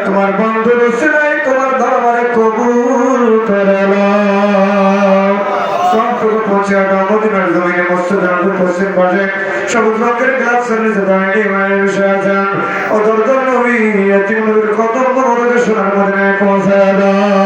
তোমার বন্ধুর সিলাই তোমার দরবারে কবুল করে নাও। সম্পূর্ণ পৌঁছে মদিনার জমিনে মসজিদের পশ্চিম পাশে সবুজ রঙের গাছ নিচে দাঁড়িয়ে মায়ের বসে আছেন। ও দরকার নবী এতিম নবীর কত বড় সোনার মদিনায় পৌঁছায় দাও।